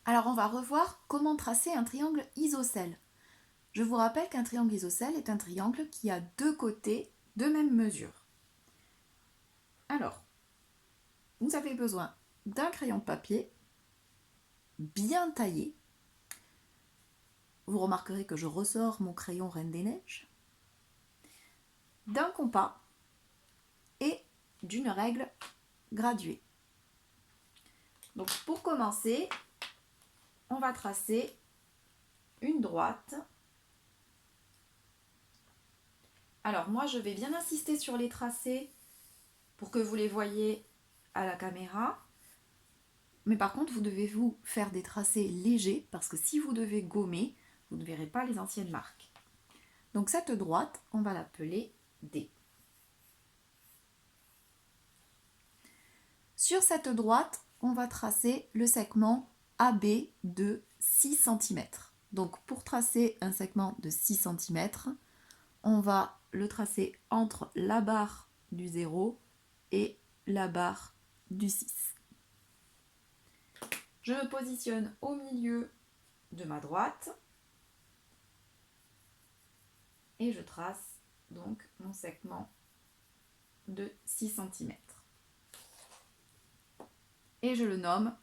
Alors on va revoir comment tracer un triangle isocèle. Je vous rappelle qu'un triangle isocèle est un triangle qui a deux côtés de même mesure. Alors, vous avez besoin d'un crayon de papier bien taillé. Vous remarquerez que je ressors mon crayon Reine des Neiges, d'un compas et d'une règle graduée. Donc pour commencer, on va tracer une droite. Alors moi je vais bien insister sur les tracés pour que vous les voyez à la caméra. Mais par contre vous devez vous faire des tracés légers parce que si vous devez gommer, vous ne verrez pas les anciennes marques. Donc cette droite, on va l'appeler D. Sur cette droite, on va tracer le segment AB de 6 cm. Donc pour tracer un segment de 6 cm, on va le tracer entre la barre du 0 et la barre du 6. Je me positionne au milieu de ma droite et je trace donc mon segment de 6 cm. Et je le nomme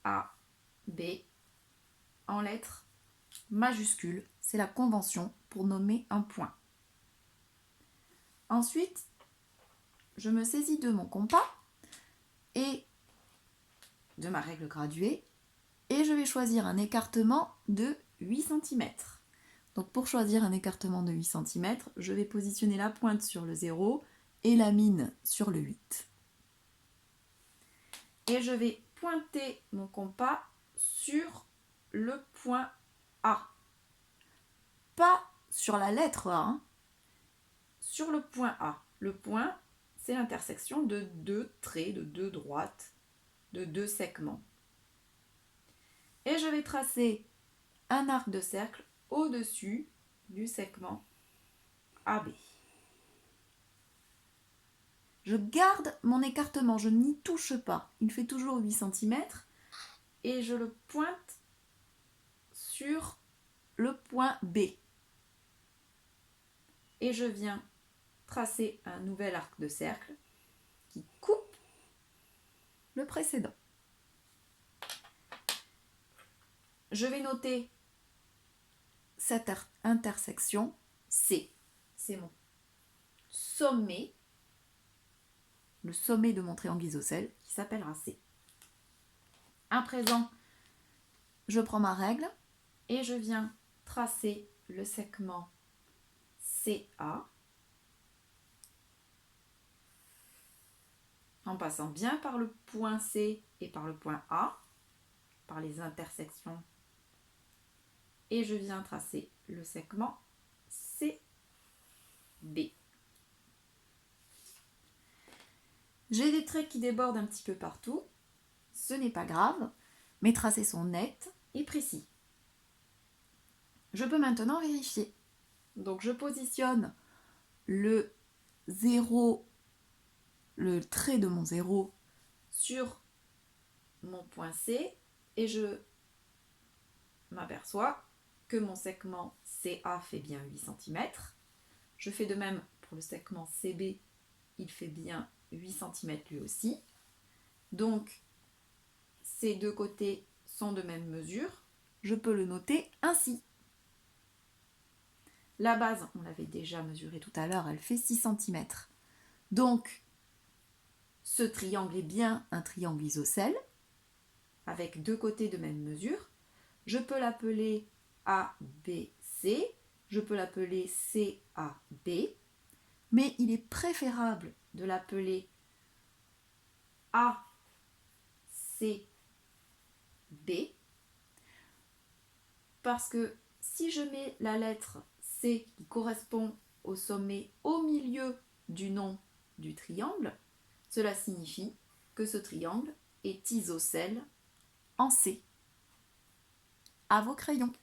AB en lettres majuscules. C'est la convention pour nommer un point. Ensuite, je me saisis de mon compas et de ma règle graduée et je vais choisir un écartement de 8 cm. Donc pour choisir un écartement de 8 cm, je vais positionner la pointe sur le 0 et la mine sur le 8. Et je vais pointer mon compas sur le point A. Pas sur la lettre A, hein, sur le point A. Le point, c'est l'intersection de deux traits, de deux droites, de deux segments. Et je vais tracer un arc de cercle au-dessus du segment AB. Je garde mon écartement, je n'y touche pas. Il fait toujours 8 cm et je le pointe sur le point B. Et je viens tracer un nouvel arc de cercle qui coupe le précédent. Je vais noter cette intersection C. C'est mon sommet, le sommet de mon triangle isocèle qui s'appellera C. À présent, je prends ma règle et je viens tracer le segment CA en passant bien par le point C et par le point A, par les intersections. Et je viens tracer le segment CB. J'ai des traits qui débordent un petit peu partout. Ce n'est pas grave. Mes tracés sont nets et précis. Je peux maintenant vérifier. Donc je positionne le 0, le trait de mon 0 sur mon point C et je m'aperçois que mon segment CA fait bien 8 cm. Je fais de même pour le segment CB, il fait bien 8 cm lui aussi. Donc ces deux côtés sont de même mesure. Je peux le noter ainsi. La base, on l'avait déjà mesurée tout à l'heure, elle fait 6 cm. Donc, ce triangle est bien un triangle isocèle, avec deux côtés de même mesure. Je peux l'appeler ABC, je peux l'appeler CAB, mais il est préférable de l'appeler ACB, parce que si je mets la lettre C qui correspond au sommet au milieu du nom du triangle, cela signifie que ce triangle est isocèle en C. À vos crayons.